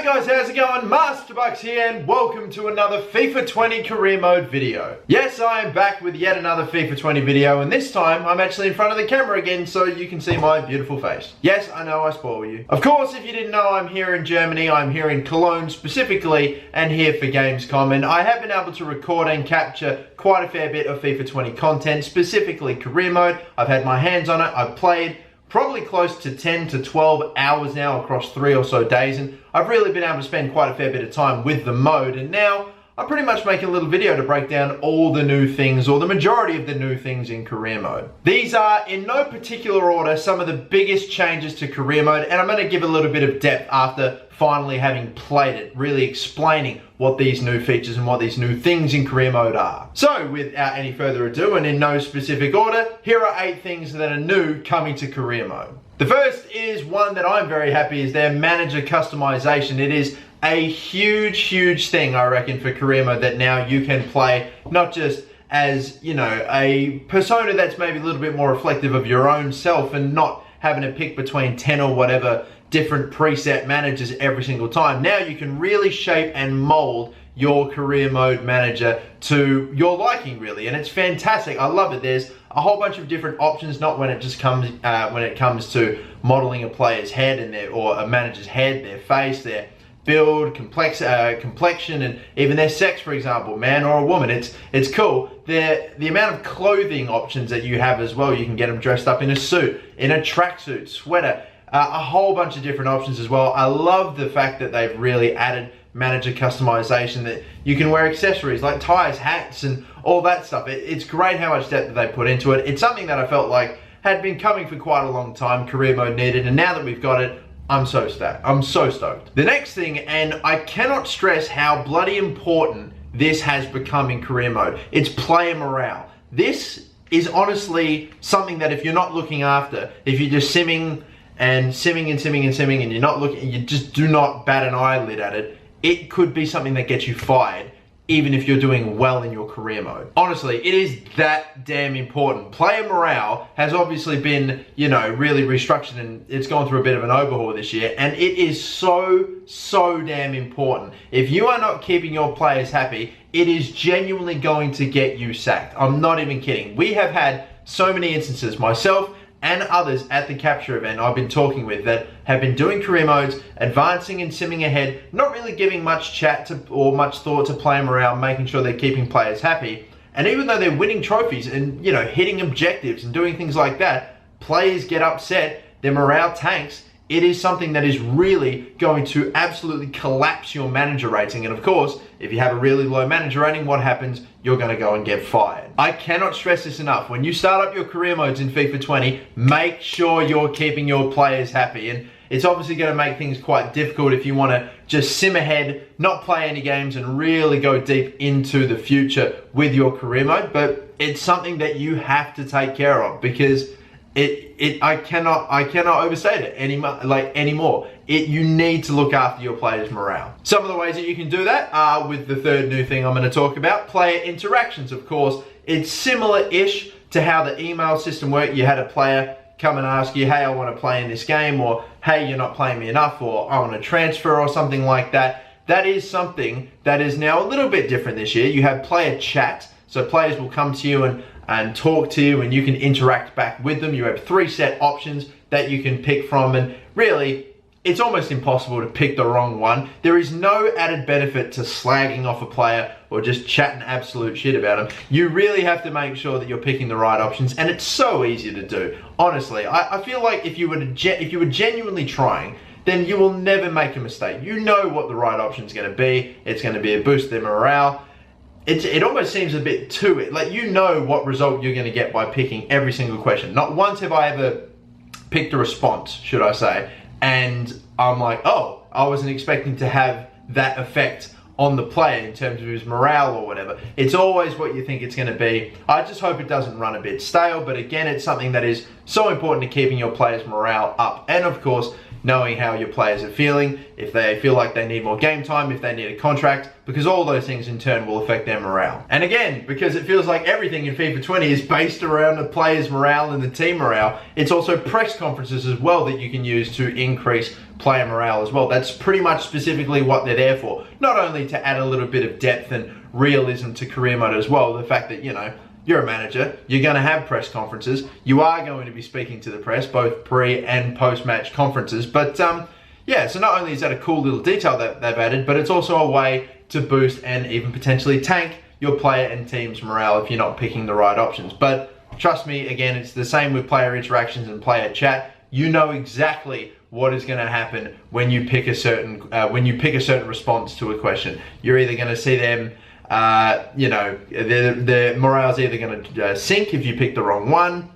guys, how's it going? MasterBucks here and welcome to another FIFA 20 career mode video. Yes, I am back with yet another FIFA 20 video, and this time I'm actually in front of the camera again so you can see my beautiful face. Yes, I know I spoil you. Of course, if you didn't know, I'm here in Germany. I'm here in Cologne specifically and here for Gamescom, and I have been able to record and capture quite a fair bit of FIFA 20 content, specifically career mode. I've had my hands on it, I've played probably close to 10 to 12 hours now across 3 or so days, and I've really been able to spend quite a fair bit of time with the mode, and now I'm pretty much making a little video to break down all the new things, or the majority of the new things in career mode. These are, in no particular order, some of the biggest changes to career mode, and I'm going to give a little bit of depth after finally having played it, really explaining what these new features and what these new things in career mode are. So, without any further ado, and in no specific order, here are 8 things that are new coming to career mode. The first is one that I'm very happy is their manager customization. It is a huge thing, I reckon, for career mode, that now you can play not just as, you know, a persona that's maybe a little bit more reflective of your own self and not having to pick between 10 or whatever different preset managers every single time. Now you can really shape and mold your career mode manager to your liking, really, and it's fantastic. I love it. There's a whole bunch of different options, not when it just comes when it comes to modeling a player's head and or a manager's head, their face, their build, complexion, and even their sex, for example, man or a woman. It's cool. The amount of clothing options that you have as well. You can get them dressed up in a suit, in a tracksuit, sweater, a whole bunch of different options as well. I love the fact that they've really added manager customization, that you can wear accessories like ties, hats, and all that stuff. It's great how much depth that they put into it. It's something that I felt like had been coming for quite a long time, career mode needed, and now that we've got it, I'm so stoked. The next thing, and I cannot stress how bloody important this has become in career mode, it's player morale. This is honestly something that if you're not looking after, if you're just simming and you're not looking, you just do not bat an eyelid at it, it could be something that gets you fired, even if you're doing well in your career mode. Honestly, it is that damn important. Player morale has obviously been, you know, really restructured, and it's gone through a bit of an overhaul this year, and it is so damn important. If you are not keeping your players happy, it is genuinely going to get you sacked. I'm not even kidding. We have had so many instances, myself and others at the capture event I've been talking with, that have been doing career modes, advancing and simming ahead, not really giving much chat to or much thought to player morale, making sure they're keeping players happy. And even though they're winning trophies and, you know, hitting objectives and doing things like that, players get upset, their morale tanks. It is something that is really going to absolutely collapse your manager rating. And of course, if you have a really low manager rating, what happens? You're going to go and get fired. I cannot stress this enough. When you start up your career modes in FIFA 20, make sure you're keeping your players happy. And it's obviously going to make things quite difficult if you want to just sim ahead, not play any games, and really go deep into the future with your career mode. But it's something that you have to take care of, because I cannot overstate it anymore. You need to look after your players' morale. Some of the ways that you can do that are with the third new thing I'm going to talk about, player interactions. Of course, it's similar-ish to how the email system worked. You had a player come and ask you, hey, I want to play in this game, or hey, you're not playing me enough, or I want to transfer, or something like that. That is something that is now a little bit different this year. You have player chat, so players will come to you and talk to you, and you can interact back with them. You have 3 set options that you can pick from, and really, it's almost impossible to pick the wrong one. There is no added benefit to slagging off a player or just chatting absolute shit about them. You really have to make sure that you're picking the right options, and it's so easy to do. Honestly, I feel like if you were genuinely trying, then you will never make a mistake. You know what the right option is going to be. It's going to be a boost their morale. It almost seems a bit too it. Like, you know what result you're going to get by picking every single question. Not once have I ever picked a response, should I say, and I'm like, oh, I wasn't expecting to have that effect on the player in terms of his morale or whatever. It's always what you think it's going to be. I just hope it doesn't run a bit stale, but again, it's something that is so important to keeping your players' morale up. And of course, knowing how your players are feeling, if they feel like they need more game time, if they need a contract, because all those things in turn will affect their morale. And again, because it feels like everything in FIFA 20 is based around the players' morale and the team morale, it's also press conferences as well that you can use to increase player morale as well. That's pretty much specifically what they're there for. Not only to add a little bit of depth and realism to career mode as well, the fact that, you know, you're a manager, you're going to have press conferences, you are going to be speaking to the press, both pre and post-match conferences, but yeah, so not only is that a cool little detail that they've added, but it's also a way to boost and even potentially tank your player and team's morale if you're not picking the right options. But trust me, again, it's the same with player interactions and player chat. You know exactly what is going to happen when you pick a certain response to a question. You're either going to see them, you know, their morale's either going to sink if you pick the wrong one,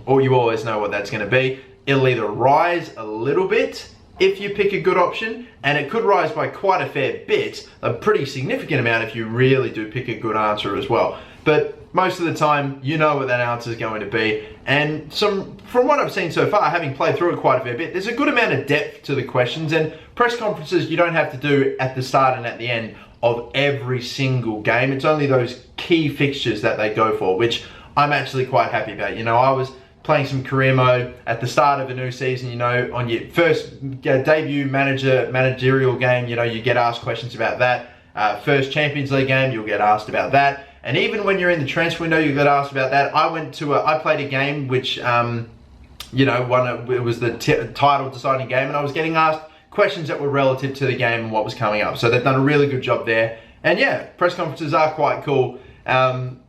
or you always know what that's going to be. It'll either rise a little bit if you pick a good option, and it could rise by quite a fair bit, a pretty significant amount if you really do pick a good answer as well. But most of the time, you know what that answer is going to be. And from what I've seen so far, having played through it quite a fair bit, there's a good amount of depth to the questions, and press conferences you don't have to do at the start and at the end of every single game. It's only those key fixtures that they go for, which I'm actually quite happy about. You know, I was playing some career mode at the start of a new season, you know, on your first debut managerial game, you know, you get asked questions about that. First Champions League game, you'll get asked about that. And even when you're in the transfer window, you get asked about that. I played a game which, you know, it was the title deciding game, and I was getting asked questions that were relative to the game and what was coming up. So they've done a really good job there. And yeah, press conferences are quite cool.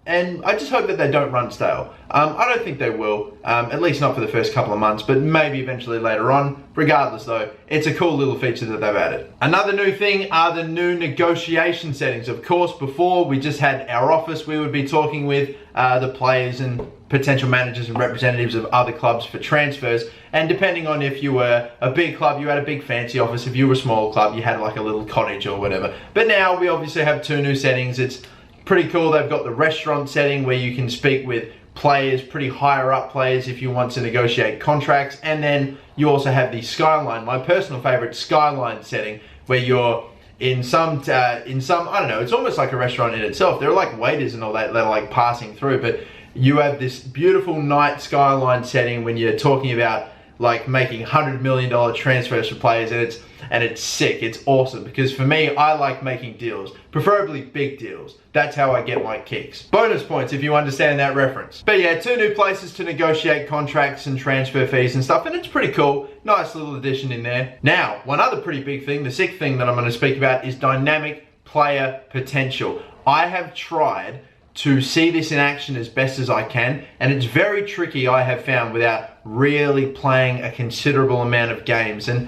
And I just hope that they don't run stale. I don't think they will, at least not for the first couple of months, but maybe eventually later on. Regardless though, it's a cool little feature that they've added. Another new thing are the new negotiation settings. Of course, before we just had our office, we would be talking with the players and potential managers and representatives of other clubs for transfers. And depending on if you were a big club, you had a big fancy office. If you were a small club, you had like a little cottage or whatever. But now we obviously have two new settings. It's pretty cool. They've got the restaurant setting where you can speak with players, pretty higher up players if you want to negotiate contracts. And then you also have the Skyline, my personal favorite Skyline setting, where you're in some, I don't know, it's almost like a restaurant in itself. There are like waiters and all that are like passing through, but you have this beautiful night Skyline setting when you're talking about like making $100 million transfers for players, and it's sick. It's awesome, because for me, I like making deals, preferably big deals. That's how I get my kicks. Bonus points if you understand that reference. But yeah, two new places to negotiate contracts and transfer fees and stuff, and it's pretty cool. Nice little addition in there. Now, one other pretty big thing, the sixth thing that I'm going to speak about, is dynamic player potential. I have tried to see this in action as best as I can, and it's very tricky, I have found, without really playing a considerable amount of games. And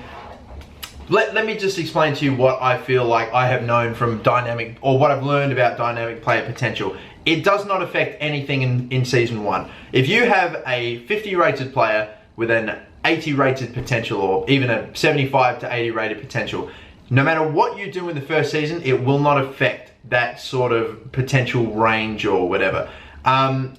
let me just explain to you what I feel like I have known from dynamic, or what I've learned about dynamic player potential. It does not affect anything in Season 1. If you have a 50 rated player with an 80 rated potential, or even a 75 to 80 rated potential, no matter what you do in the first season, it will not affect that sort of potential range or whatever.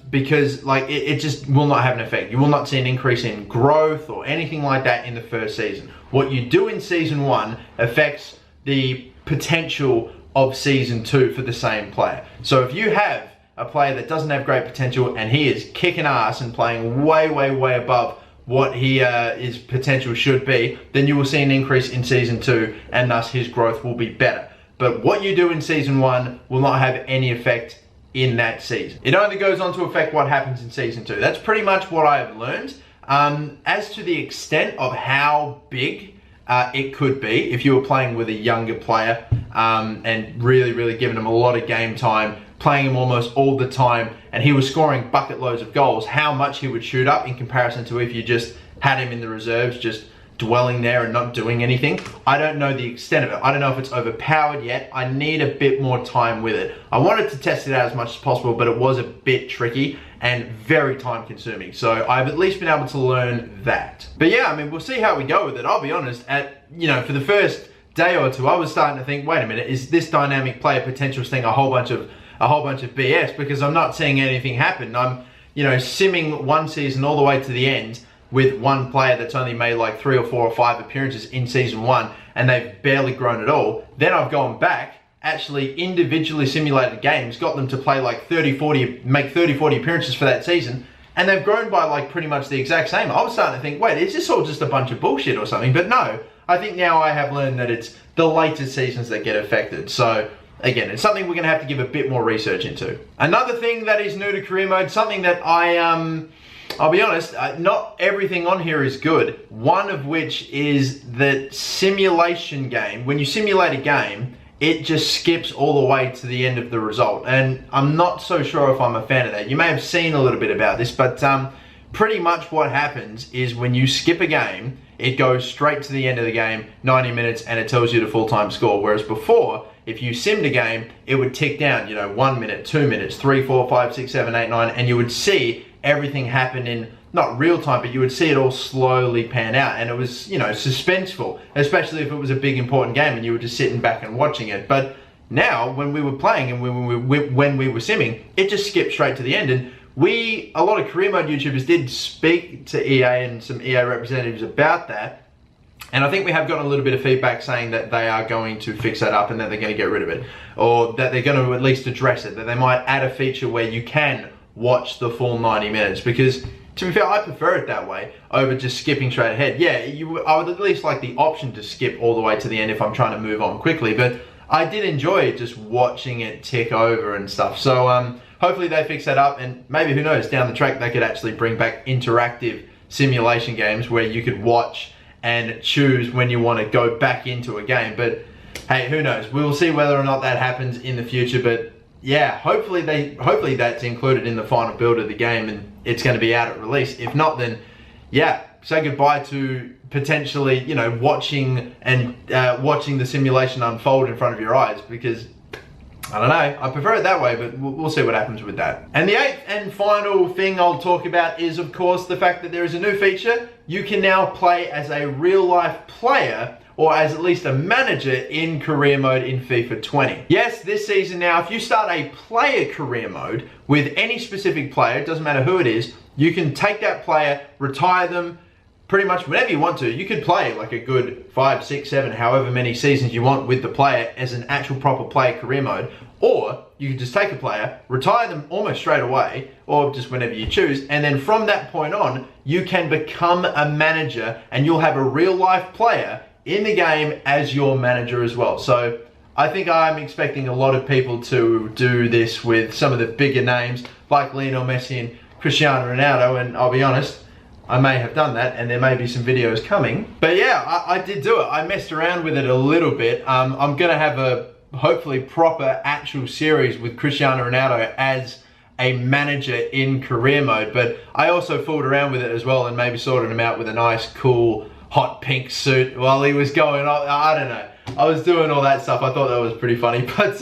Because like it just will not have an effect. You will not see an increase in growth or anything like that in the first season. What you do in Season 1 affects the potential of Season 2 for the same player. So if you have a player that doesn't have great potential and he is kicking ass and playing way, way, way above what his potential should be, then you will see an increase in Season 2, and thus his growth will be better. But what you do in Season 1 will not have any effect in that season. It only goes on to affect what happens in Season 2. That's pretty much what I have learned. As to the extent of how big it could be, if you were playing with a younger player and really, really giving him a lot of game time, playing him almost all the time, and he was scoring bucket loads of goals, how much he would shoot up in comparison to if you just had him in the reserves, just dwelling there and not doing anything. I don't know the extent of it. I don't know if it's overpowered yet. I need a bit more time with it. I wanted to test it out as much as possible, but it was a bit tricky and very time consuming. So I've at least been able to learn that. But yeah, I mean, we'll see how we go with it. I'll be honest, for the first day or two, I was starting to think, wait a minute, is this dynamic player potentials thing a whole bunch of BS? Because I'm not seeing anything happen. I'm, simming one season all the way to the end, with one player that's only made like 3 or 4 or 5 appearances in season 1 and they've barely grown at all. Then I've gone back, actually individually simulated games, got them to play like 30, 40, make 30, 40 appearances for that season, and they've grown by like pretty much the exact same. I was starting to think, wait, is this all just a bunch of bullshit or something? But no, I think now I have learned that it's the later seasons that get affected. So again, it's something we're gonna have to give a bit more research into. Another thing that is new to career mode, something that I'll be honest, not everything on here is good. One of which is that simulation game. When you simulate a game, it just skips all the way to the end of the result. And I'm not so sure if I'm a fan of that. You may have seen a little bit about this, but pretty much what happens is when you skip a game, it goes straight to the end of the game, 90 minutes, and it tells you the full-time score. Whereas before, if you simmed a game, it would tick down, 1 minute, 2 minutes, 3, 4, 5, 6, 7, 8, 9, and you would see everything happen in, not real time, but you would see it all slowly pan out, and it was, suspenseful, especially if it was a big important game and you were just sitting back and watching it. But now, when we were playing and when we were simming, it just skipped straight to the end. And a lot of career mode YouTubers did speak to EA and some EA representatives about that, and I think we have gotten a little bit of feedback saying that they are going to fix that up and that they're going to get rid of it, or that they're going to at least address it, that they might add a feature where you can watch the full 90 minutes, because to be fair, I prefer it that way over just skipping straight ahead. Yeah, I would at least like the option to skip all the way to the end if I'm trying to move on quickly, but I did enjoy just watching it tick over and stuff. So hopefully they fix that up, and maybe, who knows, down the track they could actually bring back interactive simulation games where you could watch and choose when you want to go back into a game. But hey, who knows? We'll see whether or not that happens in the future. But yeah, hopefully that's included in the final build of the game and it's going to be out at release. If not, then yeah, say goodbye to potentially, watching the simulation unfold in front of your eyes, because I don't know, I prefer it that way, but we'll see what happens with that. And the 8th and final thing I'll talk about is, of course, the fact that there is a new feature. You can now play as a real life player, or as at least a manager, in career mode in FIFA 20. Yes, this season now, if you start a player career mode with any specific player, it doesn't matter who it is, you can take that player, retire them, pretty much whenever you want to. You could play like a good 5, 6, 7, however many seasons you want with the player as an actual proper player career mode, or you could just take a player, retire them almost straight away, or just whenever you choose, and then from that point on, you can become a manager and you'll have a real life player in the game as your manager as well. So I think I'm expecting a lot of people to do this with some of the bigger names like Lionel Messi and Cristiano Ronaldo, and I'll be honest, I may have done that and there may be some videos coming. But yeah, I did do it. I messed around with it a little bit. I'm gonna have a hopefully proper actual series with Cristiano Ronaldo as a manager in career mode, but I also fooled around with it as well and maybe sorted him out with a nice cool hot pink suit while he was going on. I don't know, I was doing all that stuff. I thought that was pretty funny, but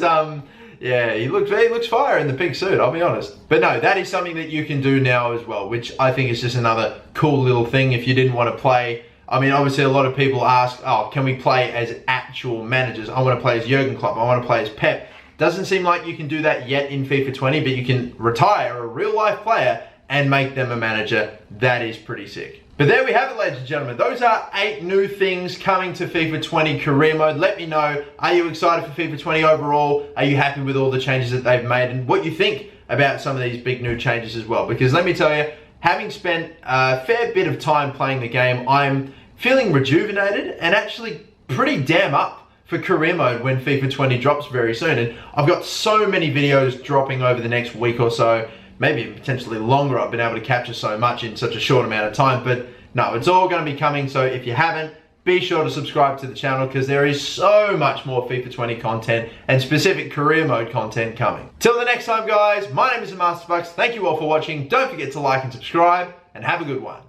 yeah, he looks fire in the pink suit, I'll be honest. But no, that is something that you can do now as well, which I think is just another cool little thing if you didn't want to play. I mean, obviously a lot of people ask, oh, can we play as actual managers? I want to play as Jurgen Klopp, I want to play as Pep. Doesn't seem like you can do that yet in FIFA 20, but you can retire a real life player and make them a manager. That is pretty sick. But there we have it, ladies and gentlemen. Those are 8 new things coming to FIFA 20 career mode. Let me know, are you excited for FIFA 20 overall? Are you happy with all the changes that they've made, and what you think about some of these big new changes as well? Because let me tell you, having spent a fair bit of time playing the game, I'm feeling rejuvenated and actually pretty damn up for career mode when FIFA 20 drops very soon. And I've got so many videos dropping over the next week or so, maybe potentially longer. I've been able to capture so much in such a short amount of time, but no, it's all going to be coming. So if you haven't, be sure to subscribe to the channel, because there is so much more FIFA 20 content and specific career mode content coming. Till the next time, guys, my name is MasterBucks. Thank you all for watching. Don't forget to like and subscribe, and have a good one.